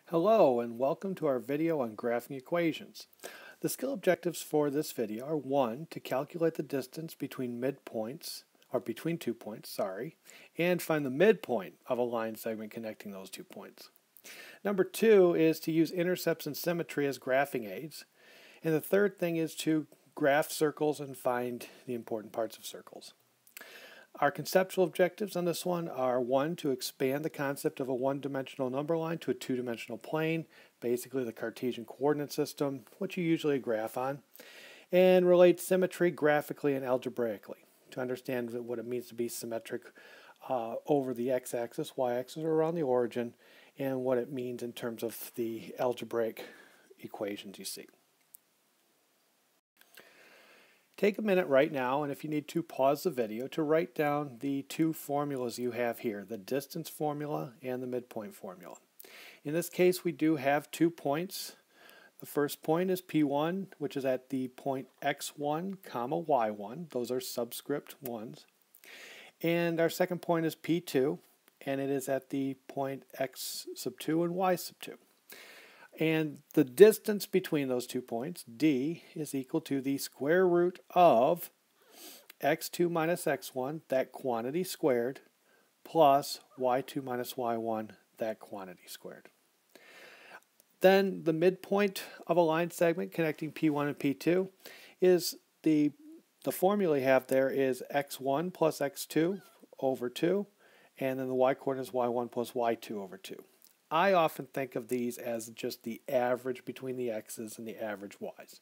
Hello and welcome to our video on graphing equations. The skill objectives for this video are 1. To calculate the distance between midpoints, or between 2 points, and find the midpoint of a line segment connecting those 2 points. Number 2 is to use intercepts and symmetry as graphing aids. And the third thing is to graph circles and find the important parts of circles. Our conceptual objectives on this one are 1. To expand the concept of a one-dimensional number line to a two-dimensional plane, basically the Cartesian coordinate system, which you usually graph on, and relate symmetry graphically and algebraically to understand what it means to be symmetric over the x-axis, y-axis, or around the origin, and what it means in terms of the algebraic equations you see. Take a minute right now, and if you need to, pause the video to write down the two formulas you have here, the distance formula and the midpoint formula. In this case, we do have 2 points. The first point is P1, which is at the point x1, comma y1. Those are subscript 1s. And our second point is P2, and it is at the point x sub 2 and y sub 2. And the distance between those 2 points, d, is equal to the square root of x2 minus x1, that quantity squared, plus y2 minus y1, that quantity squared. Then the midpoint of a line segment connecting P1 and P2 is the formula you have there is x1 plus x2 over 2, and then the y-coordinate is y1 plus y2 over 2. I often think of these as just the average between the x's and the average y's.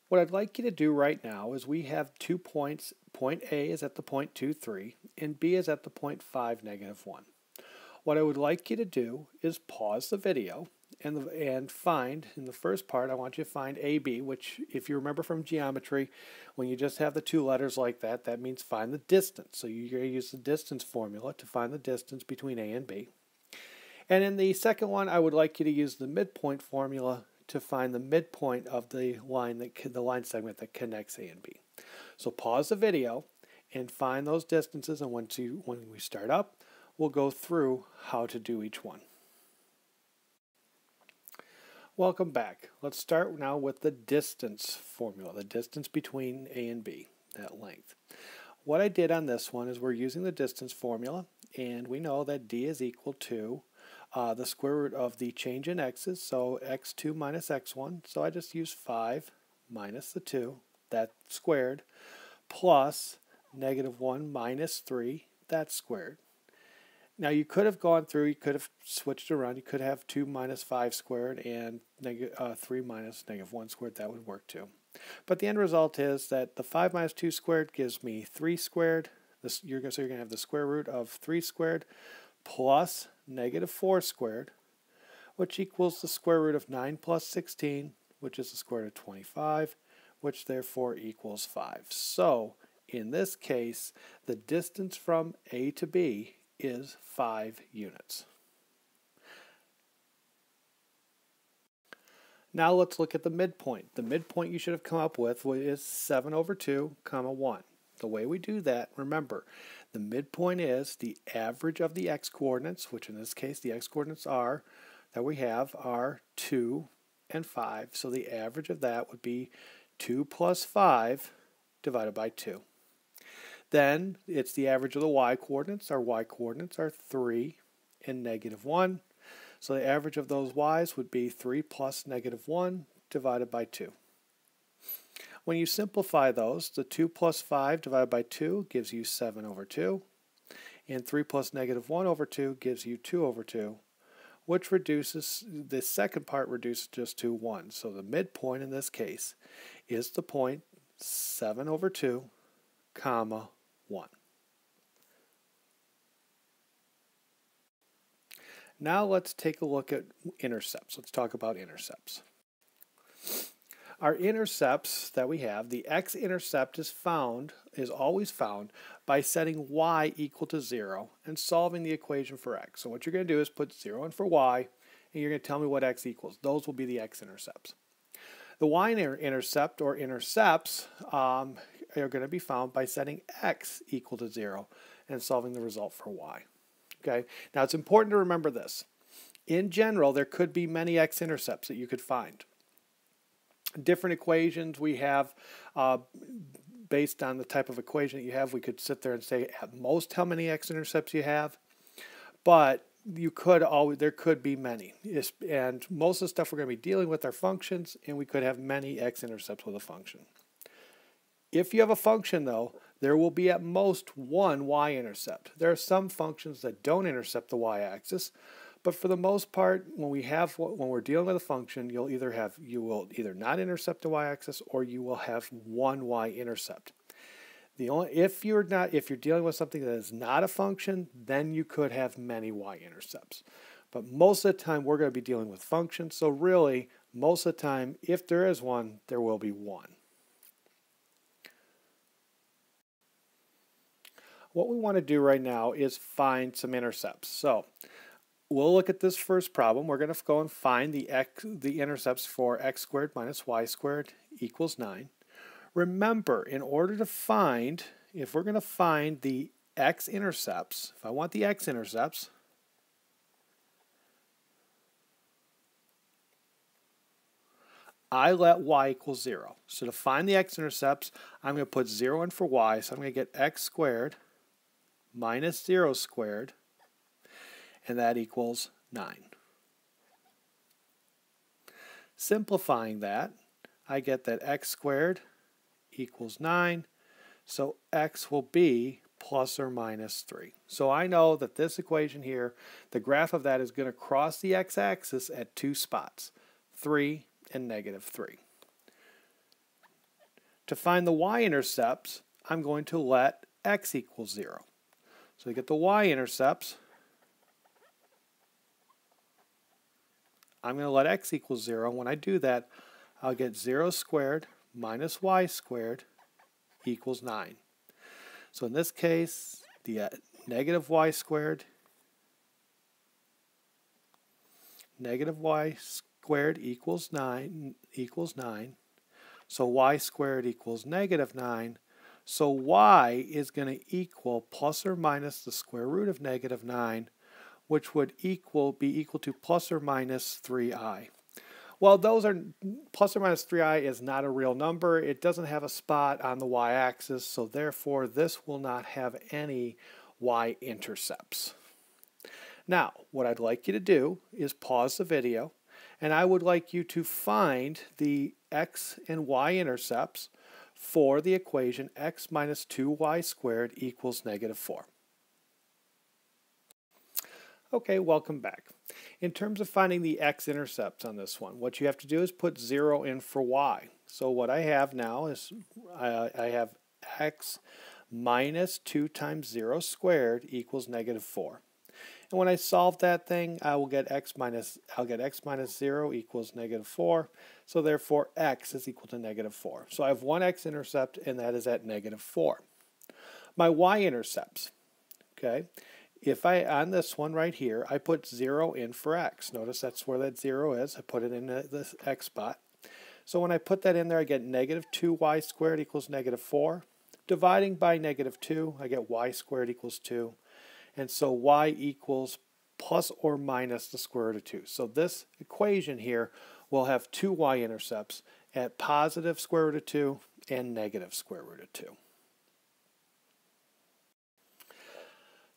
What I'd like you to do right now is we have 2 points. Point A is at the point 2, 3, and B is at the point 5, negative 1. What I would like you to do is pause the video and find, in the first part, I want you to find AB, which, if you remember from geometry, when you just have the 2 letters like that, that means find the distance. So you're going to use the distance formula to find the distance between A and B. And in the second one, I would like you to use the midpoint formula to find the midpoint of the line segment that connects A and B. So pause the video and find those distances, and when we start up, we'll go through how to do each one. Welcome back. Let's start now with the distance formula, the distance between A and B, that length. What I did on this one is we're using the distance formula, and we know that d is equal to the square root of the change in x's, so x2 minus x1, so I just use 5 minus the 2, that squared, plus negative 1 minus 3, that's squared. Now you could have gone through, you could have switched around, you could have 2 minus 5 squared and 3 minus negative 1 squared, that would work too. But the end result is that the 5 minus 2 squared gives me 3 squared, so you're going to have the square root of 3 squared plus negative 4 squared, which equals the square root of 9 plus 16, which is the square root of 25, which therefore equals 5. So in this case, the distance from A to B is 5 units. Now let's look at the midpoint. The midpoint you should have come up with is 7 over 2, comma 1. The way we do that, remember, the midpoint is the average of the x-coordinates, which in this case the x-coordinates are, that we have, are 2 and 5. So the average of that would be 2 plus 5 divided by 2. Then it's the average of the y-coordinates. Our y-coordinates are 3 and negative 1. So the average of those y's would be 3 plus negative 1 divided by 2. When you simplify those, the 2 plus 5 divided by 2 gives you 7 over 2. And 3 plus negative 1 over 2 gives you 2 over 2, which reduces, the second part reduces just to 1. So the midpoint in this case is the point 7 over 2, comma 1. Now let's take a look at intercepts. Let's talk about intercepts. Our intercepts that we have, the x-intercept is always found by setting y equal to 0 and solving the equation for x. So what you're going to do is put 0 in for y, and you're going to tell me what x equals. Those will be the x-intercepts. The y-intercept or intercepts are going to be found by setting x equal to 0 and solving the result for y. Okay. Now it's important to remember this. In general, there could be many x-intercepts that you could find. Different equations we have, based on the type of equation that you have, we could sit there and say at most how many x-intercepts you have, but there could be many. And most of the stuff we're going to be dealing with are functions, and we could have many x-intercepts with a function. If you have a function, though, there will be at most one y-intercept. There are some functions that don't intercept the y-axis, but for the most part, when we're dealing with a function, you will either not intercept the y-axis or you will have one y-intercept. If you're dealing with something that is not a function, then you could have many y-intercepts. But most of the time, we're going to be dealing with functions. So really, most of the time, if there is one, there will be one. What we want to do right now is find some intercepts. So we'll look at this first problem. We're going to go and find the intercepts for x squared minus y squared equals 9. Remember, if we're going to find the x-intercepts, if I want the x-intercepts, I let y equal 0. So to find the x-intercepts, I'm going to put 0 in for y, so I'm going to get x squared minus 0 squared, and that equals 9. Simplifying that, I get that x squared equals 9, so x will be plus or minus 3. So I know that this equation here, the graph of that is going to cross the x-axis at two spots, 3 and negative 3. To find the y-intercepts, I'm going to let x equal 0. So we get the y-intercepts. I'm going to let x equal 0. When I do that, I'll get 0 squared minus y squared equals 9. So in this case, the negative y squared equals 9 So y squared equals negative 9. So y is going to equal plus or minus the square root of negative 9, which would be equal to plus or minus 3i. Well, plus or minus 3i is not a real number. It doesn't have a spot on the y-axis, so therefore this will not have any y-intercepts. Now, what I'd like you to do is pause the video, and I would like you to find the x and y-intercepts for the equation x minus 2y squared equals negative 4. Okay, welcome back. In terms of finding the x-intercepts on this one, what you have to do is put 0 in for y. So what I have now is I have x minus 2 times 0 squared equals negative 4. And when I solve that thing, I'll get x minus 0 equals negative 4. So therefore, x is equal to negative 4. So I have one x-intercept, and that is at negative 4. My y-intercepts, okay, on this one right here, I put 0 in for x. Notice that's where that 0 is. I put it in this x spot. So when I put that in there, I get negative 2y squared equals negative 4. Dividing by negative 2, I get y squared equals 2. And so y equals plus or minus the square root of 2. So this equation here will have two y-intercepts at positive square root of 2 and negative square root of 2.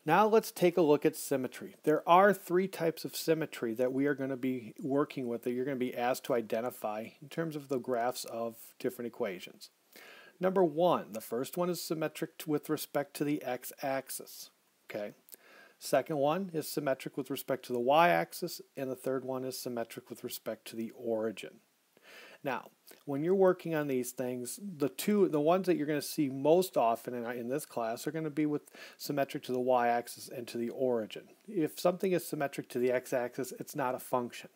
Now let's take a look at symmetry. There are three types of symmetry that we are going to be working with, that you're going to be asked to identify in terms of the graphs of different equations. Number one, the first one is symmetric with respect to the x-axis. Okay. Second one is symmetric with respect to the y-axis, and the third one is symmetric with respect to the origin. Now, when you're working on these things, the ones that you're going to see most often in this class are going to be with symmetric to the y-axis and to the origin. If something is symmetric to the x-axis, it's not a function.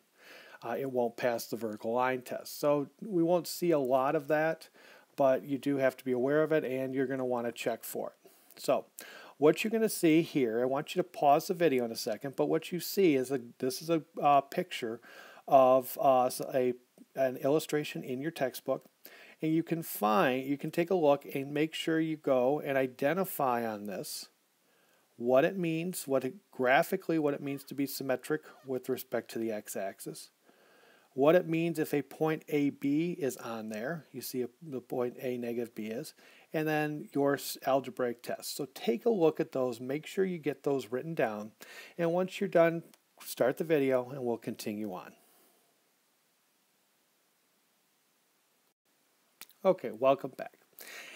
It won't pass the vertical line test. So we won't see a lot of that, but you do have to be aware of it, and you're going to want to check for it. So what you're going to see here, I want you to pause the video in a second, but what you see is this is a picture of an illustration in your textbook, and you can take a look and make sure you go and identify on this what it means, graphically what it means to be symmetric with respect to the x-axis, what it means if a point AB is on there, you see the point A negative B is, and then your algebraic test. So take a look at those, make sure you get those written down, and once you're done, start the video and we'll continue on. Okay, welcome back.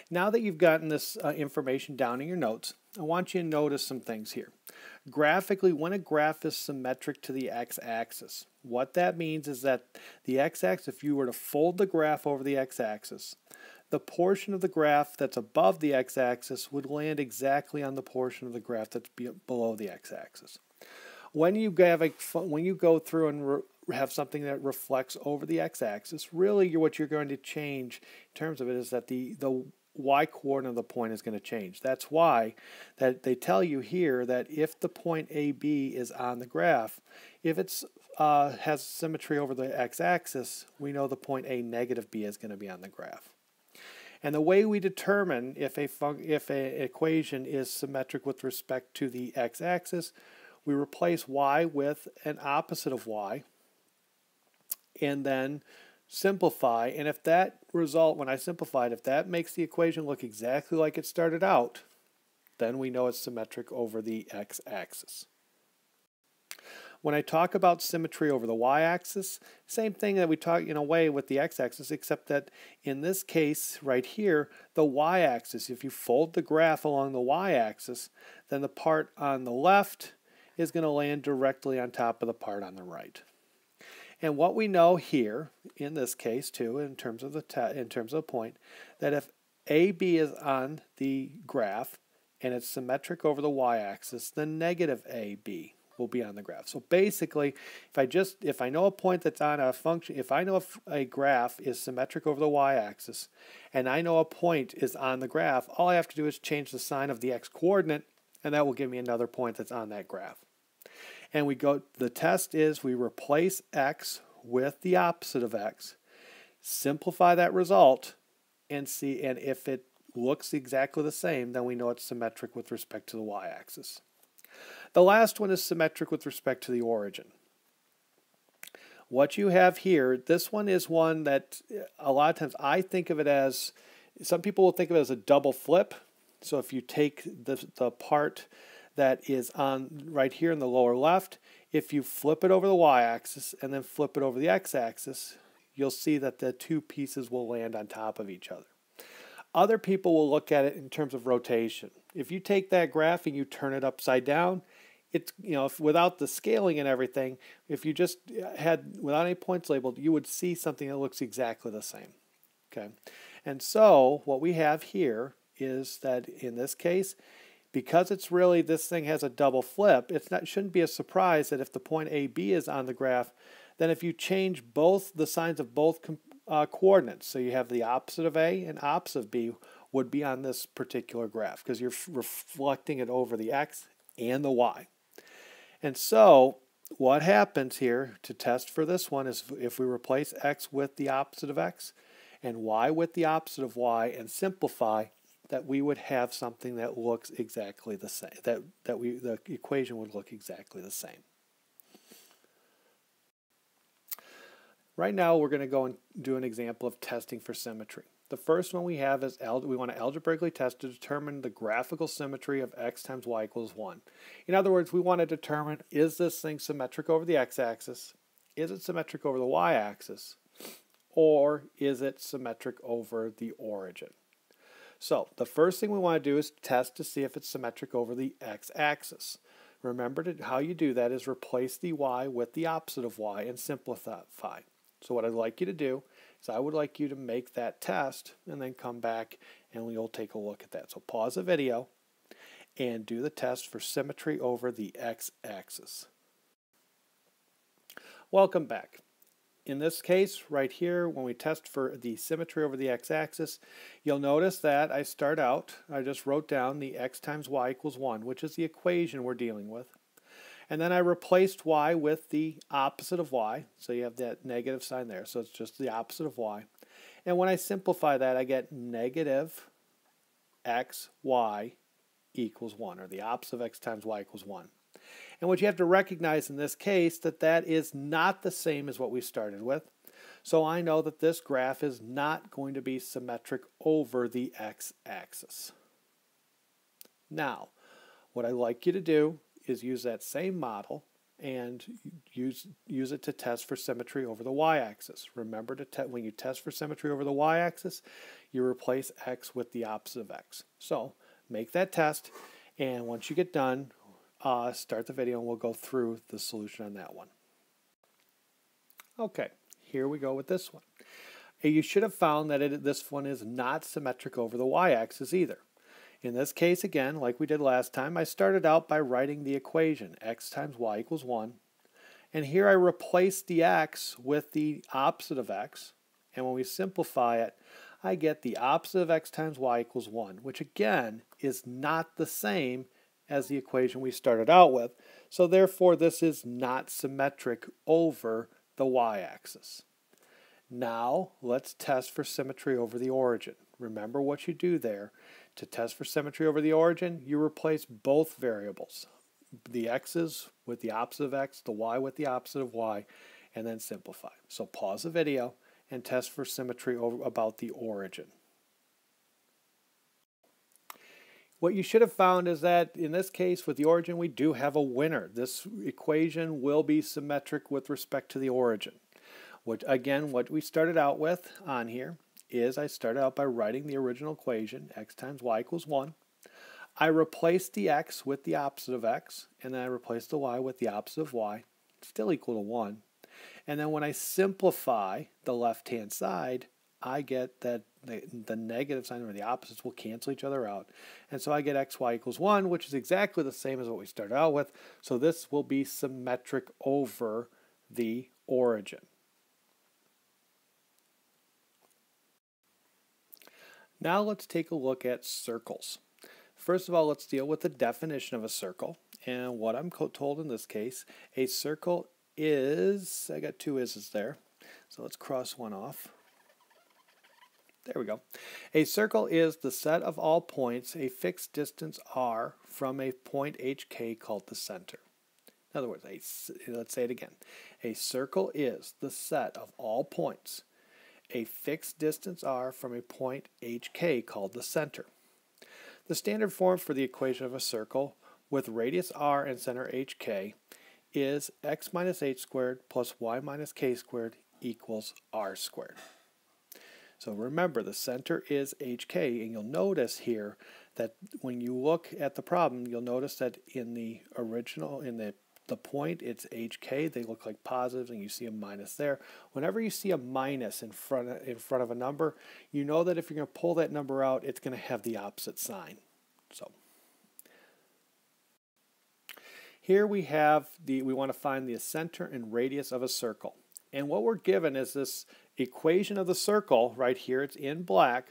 Now that you've gotten this information down in your notes, I want you to notice some things here. Graphically, when a graph is symmetric to the x-axis, what that means is that the x-axis, if you were to fold the graph over the x-axis, the portion of the graph that's above the x-axis would land exactly on the portion of the graph that's below the x-axis. When you go through and have something that reflects over the x-axis, really what you're going to change in terms of it is that the y-coordinate of the point is going to change. That's why that they tell you here that if the point AB is on the graph, if it has symmetry over the x-axis, we know the point A negative B is going to be on the graph. And the way we determine if an equation is symmetric with respect to the x-axis, we replace y with an opposite of y, and then simplify, and if that result, when I simplified, if that makes the equation look exactly like it started out, then we know it's symmetric over the x-axis. When I talk about symmetry over the y-axis, same thing that we talk in a way with the x-axis, except that in this case right here, the y-axis, if you fold the graph along the y-axis, then the part on the left is going to land directly on top of the part on the right. And what we know here, in this case too, in terms of the point, that if AB is on the graph and it's symmetric over the y-axis, then negative AB will be on the graph. So basically, if I know a point that's on a function, if I know if a graph is symmetric over the y-axis, and I know a point is on the graph, all I have to do is change the sign of the x-coordinate, and that will give me another point that's on that graph. And the test is we replace x with the opposite of x, simplify that result, and see, and if it looks exactly the same, then we know it's symmetric with respect to the y-axis. The last one is symmetric with respect to the origin. What you have here, this one is one that a lot of times I think of it as, some people will think of it as a double flip. So if you take the part that is on right here in the lower left, if you flip it over the y-axis and then flip it over the x-axis, you'll see that the two pieces will land on top of each other. Other people will look at it in terms of rotation. If you take that graph and you turn it upside down, it's, without the scaling and everything, if you just had, without any points labeled, you would see something that looks exactly the same. Okay, and so what we have here is that in this case, because it's really, this thing has a double flip, it shouldn't be a surprise that if the point AB is on the graph, then if you change both the signs of both coordinates, so you have the opposite of A and opposite of B would be on this particular graph because you're reflecting it over the X and the Y. And so what happens here to test for this one is if we replace X with the opposite of X and Y with the opposite of Y and simplify, that we would have something that looks exactly the same, the equation would look exactly the same. Right now we're going to go and do an example of testing for symmetry. The first one we have is we want to algebraically test to determine the graphical symmetry of x times y equals 1. In other words, we want to determine, is this thing symmetric over the x-axis? Is it symmetric over the y-axis? Or is it symmetric over the origin? So the first thing we want to do is test to see if it's symmetric over the x-axis. Remember how you do that is replace the y with the opposite of y and simplify. So what I'd like you to do is I would like you to make that test and then come back and we'll take a look at that. So pause the video and do the test for symmetry over the x-axis. Welcome back. In this case, right here, when we test for the symmetry over the x-axis, you'll notice that I just wrote down the x times y equals 1, which is the equation we're dealing with. And then I replaced y with the opposite of y, so you have that negative sign there, so it's just the opposite of y. And when I simplify that, I get negative xy equals 1, or the opposite of x times y equals 1. And what you have to recognize in this case that is not the same as what we started with. So I know that this graph is not going to be symmetric over the x-axis. Now, what I'd like you to do is use that same model and use it to test for symmetry over the y-axis. Remember, when you test for symmetry over the y-axis, you replace x with the opposite of x. So make that test, and once you get done, start the video and we'll go through the solution on that one. Okay, here we go with this one. You should have found that this one is not symmetric over the y-axis either. In this case, again, like we did last time, I started out by writing the equation, x times y equals 1. And here I replaced the x with the opposite of x. And when we simplify it, I get the opposite of x times y equals 1, which again is not the same as the equation we started out with. So therefore, this is not symmetric over the y-axis. Now, let's test for symmetry over the origin. Remember what you do there. To test for symmetry over the origin, you replace both variables. The x's with the opposite of x, the y with the opposite of y, and then simplify. So pause the video and test for symmetry about the origin. What you should have found is that in this case with the origin we do have a winner. This equation will be symmetric with respect to the origin. What we started out with on here is I started out by writing the original equation, x times y equals 1. I replaced the x with the opposite of x, and then I replaced the y with the opposite of y, still equal to 1. And then when I simplify the left-hand side, I get that the negative sign or the opposites will cancel each other out. And so I get xy equals 1, which is exactly the same as what we started out with. So this will be symmetric over the origin. Now let's take a look at circles. First of all, let's deal with the definition of a circle. And what I'm told in this case, a circle is, I got two is's there, so let's cross one off. There we go. A circle is the set of all points a fixed distance r from a point hk called the center. In other words, let's say it again. A circle is the set of all points a fixed distance r from a point hk called the center. The standard form for the equation of a circle with radius r and center hk is x minus h squared plus y minus k squared equals r squared. So remember, the center is hk, and you'll notice here that when you look at the problem, you'll notice that in the original, in the point, it's hk. They look like positives, and you see a minus there. Whenever you see a minus in front of a number, you know that if you're going to pull that number out, it's going to have the opposite sign. So here we have we want to find the center and radius of a circle. And what we're given is this equation of the circle right here. It's in black,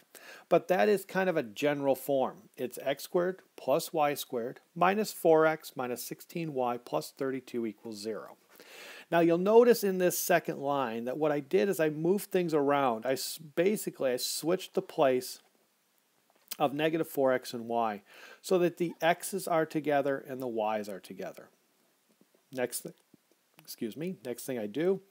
but that is kind of a general form. It's x squared plus y squared minus 4x minus 16y plus 32 equals 0. Now you'll notice in this second line that what I did is I moved things around. I switched the place of negative 4x and y so that the x's are together and the y's are together. Next thing I do,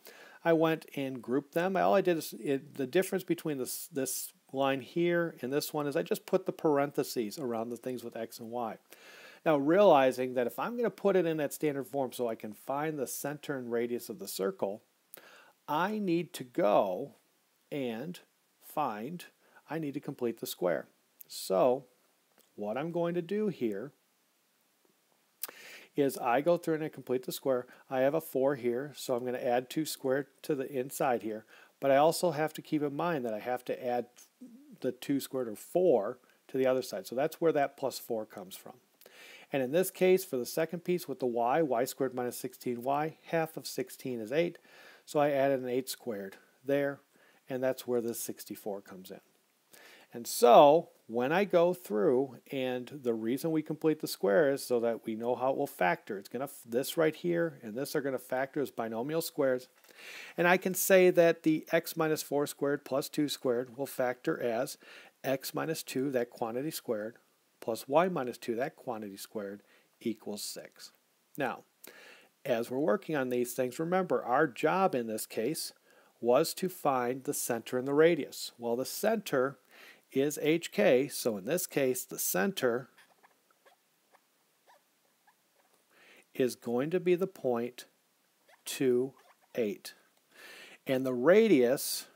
I went and grouped them. All I did is, the difference between this line here and this one is I just put the parentheses around the things with x and y. Now realizing that if I'm going to put it in that standard form so I can find the center and radius of the circle, I need to go and I need to complete the square. So what I'm going to do here is I go through and I complete the square. I have a 4 here, so I'm going to add 2 squared to the inside here. But I also have to keep in mind that I have to add the 2 squared or 4 to the other side. So that's where that plus 4 comes from. And in this case, for the second piece with the y squared minus 16y, half of 16 is 8. So I added an 8 squared there, and that's where the 64 comes in. And so when I go through, and the reason we complete the square is so that we know how it will factor. It's going to, this right here and this are going to factor as binomial squares. And I can say that the x minus 4 squared plus 2 squared will factor as x minus 2, that quantity squared, plus y minus 2, that quantity squared, equals 6. Now, as we're working on these things, remember our job in this case was to find the center and the radius. Well, the center is hk, so in this case the center is going to be the point 2, 8. And the radius,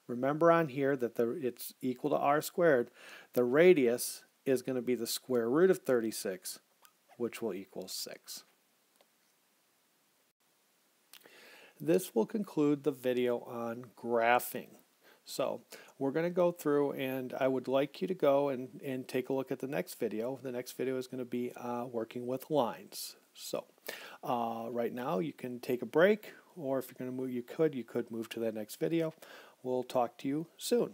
remember on here that it's equal to r squared, the radius is going to be the square root of 36, which will equal 6. This will conclude the video on graphing. So we're going to go through, and I would like you to go and take a look at the next video. The next video is going to be working with lines. So right now you can take a break, or if you're going to move, you could move to the next video. We'll talk to you soon.